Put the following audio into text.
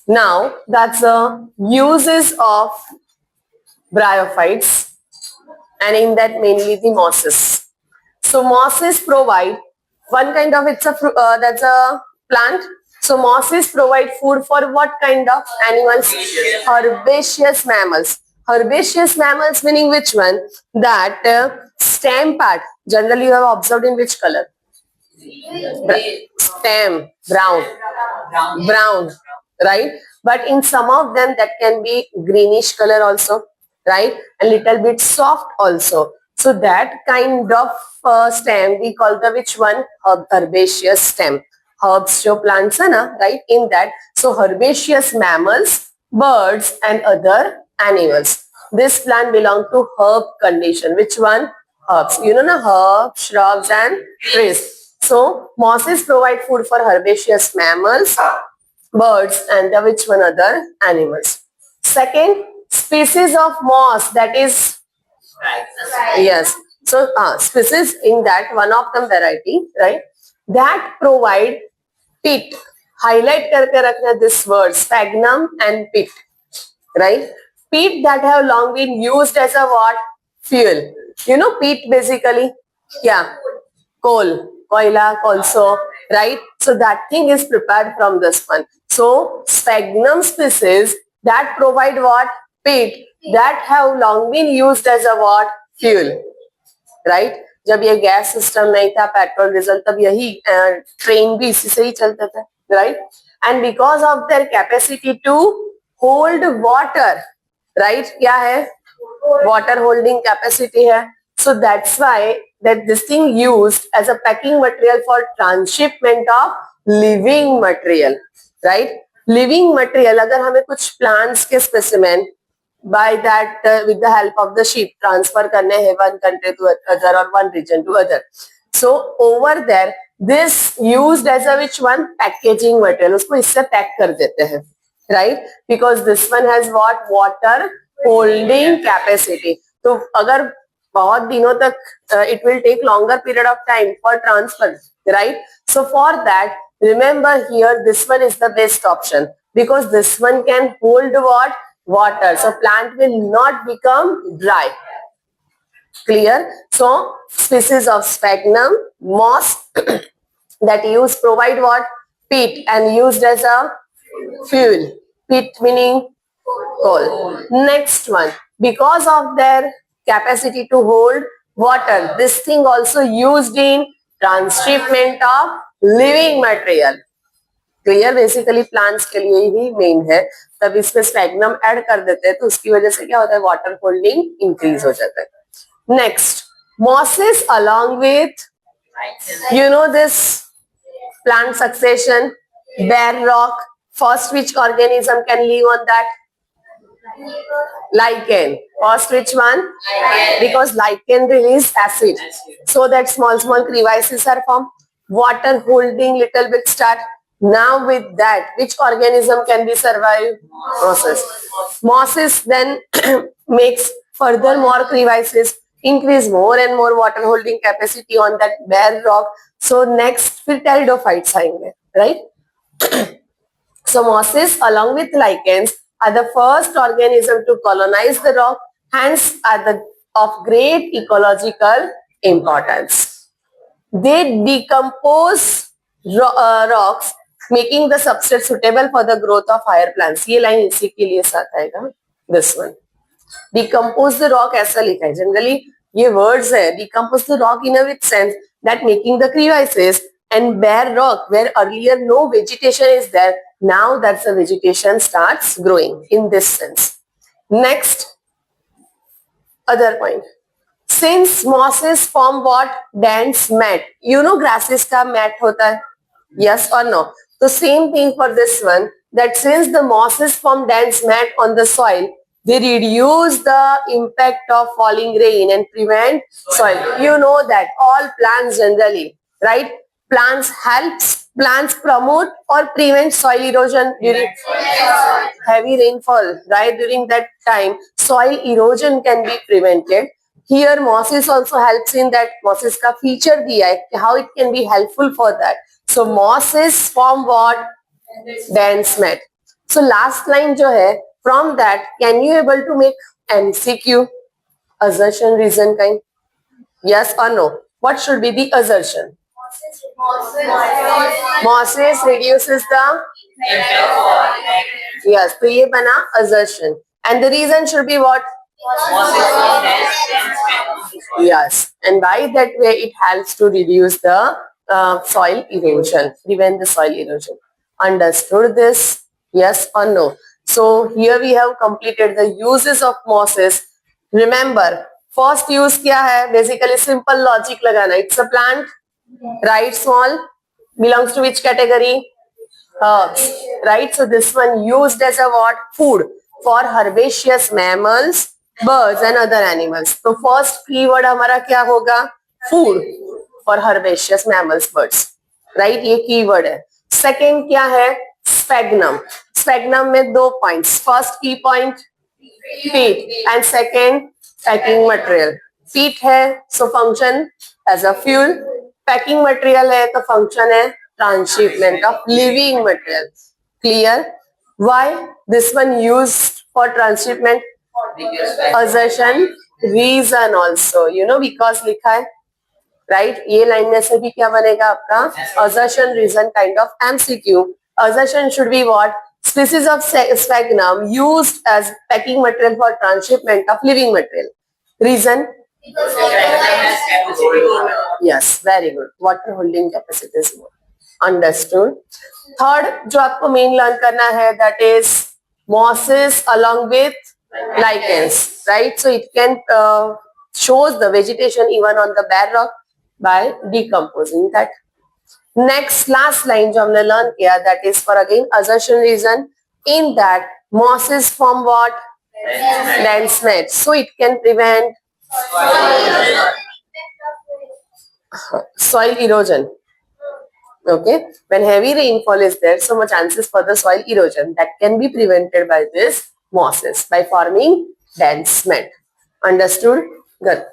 Now that's the uses of bryophytes, and in that mainly the mosses. So mosses provide one kind of, it's a that's a plant. So mosses provide food for what kind of animals? Herbaceous mammals. Herbaceous mammals meaning which one? That stem part. Generally you have observed in which color? Stem, brown, right? But in some of them that can be greenish color also, right? A little bit soft also. So that kind of stem we call the which one? Herbaceous stem. Herbs jo plants hai na, right? In that, so herbaceous mammals, birds and other animals. This plant belong to herb condition. Which one? Herbs. You know na, herbs, shrubs and trees. So mosses provide food for herbaceous mammals, birds and the which one other animals. Second, species of moss, that is, yes. So species in that one of them variety, right? That provide pit. Highlight करके रखना this word, sphagnum and pit, right? Peat that have long been used as a what? Fuel. You know peat basically? Yeah. Coal, koila also, right? So that thing is prepared from this one. So sphagnum species that provide what? Peat that have long been used as a what? Fuel, right? जब ये gas system नहीं था, petrol diesel, तब यही train भी इसी से ही चलता था, right? And because of their capacity to hold water, right? क्या है? वाटर होल्डिंग कैपेसिटी है. So that's why that this thing used as a packing material for transshipment of living material, right? Living material, अगर हमें कुछ plants के specimen by that with the help of the ship transfer करने हैं one country to other or one region to other. So over there this used as a which one? Packaging material. उसको इससे pack कर देते हैं, right? Because this one has what? Water holding capacity. तो अगर बहुत दिनों तक it will take longer period of time for transfer, right? So for that, remember here this one is the best option because this one can hold what? Water. So plant will not become dry. Clear? So species of sphagnum, moss that use provide what? Peat and used as a fuel. Peat meaning coal. Next one, because of their capacity to hold water, this thing also used in transshipment of living material. Clear? Basically plants के लिए ही main है, तब इसमें sphagnum add कर देते हैं तो उसकी वजह से क्या होता है? वाटर होल्डिंग इंक्रीज हो जाता है. Next, mosses along with, you know this plant succession, bare rock, first which organism can live on that? Lichen. First which one? Lichen. Because lichen release acid, so that small crevices are formed, water holding little bit start. Now with that which organism can be survive? Mosses. Mosses then makes further more crevices, increase more and more water holding capacity on that bare rock. So next फिर pteridophytes आएंगे, right? So mosses along with lichens are the first organism to colonize the rock, hence are of great ecological importance. They decompose rocks, making the substrate suitable for the growth of higher plants. ये line इसी के लिए साथ आएगा. This one. Decompose the rock ऐसा लिखा है. Generally ये words है. Decompose the rock in a with sense that making the crevices, and bare rock where earlier no vegetation is there, now that's the vegetation starts growing in this sense. Next, other point. Since mosses form what? Dense mat. You know grasses का mat होता है? Yes or no? So same thing for this one, that since the mosses form dense mat on the soil, they reduce the impact of falling rain and prevent soil. You know that all plants generally, right? Plants promote or prevent soil erosion during heavy rainfall, right? During that time, soil erosion can be prevented. Here mosses also helps in that. Mosses का feature दिया है how it can be helpful for that. So mosses form what? dense mat. So last line जो है, from that can you able to make MCQ, assertion reason kind? Yes or no? What should be the assertion? Mosses reduces the, yes, तो ये बना assertion and the reason should be what? Yes, and by that way it helps to reduce the soil erosion, prevent the soil erosion. Understood this? Yes or no? So here we have completed the uses of mosses. Remember, first use क्या है? Basically simple logic लगाना. It's a plant, right? Small, belongs to which category? Herbs, right? So this one used as a what? Food for herbaceous mammals, birds and other animals. तो first keyword हमारा क्या होगा? Food for herbaceous mammals, birds, right? ये keyword है. Second क्या है? Sphagnum. Sphagnum में दो points. First key point, peat, and second packing material. Peat है, so function as a fuel. Packing material है, तो function है transshipment of living material. Clear? Why this one used for transshipment? Assertion reason also, you know, because लिखा है, right? ये line में से भी क्या बनेगा आपका? Assertion reason kind of MCQ. Assertion should be what? Species of sphagnum used as packing material for transshipment of living material. Reason? Yes, very good. Water holding capacity is more. Understood. Third जो आपको main learn करना है, that is mosses along with lichens, right? So it can shows the vegetation even on the bare rock by decomposing that. Next last line जो हमने learn किया, that is for again assertion reason. In that mosses form what? Dense mat. So it can prevent soil erosion. Okay, when heavy rainfall is there, so much chances for the soil erosion that can be prevented by this mosses by forming dense mat. Understood? Good.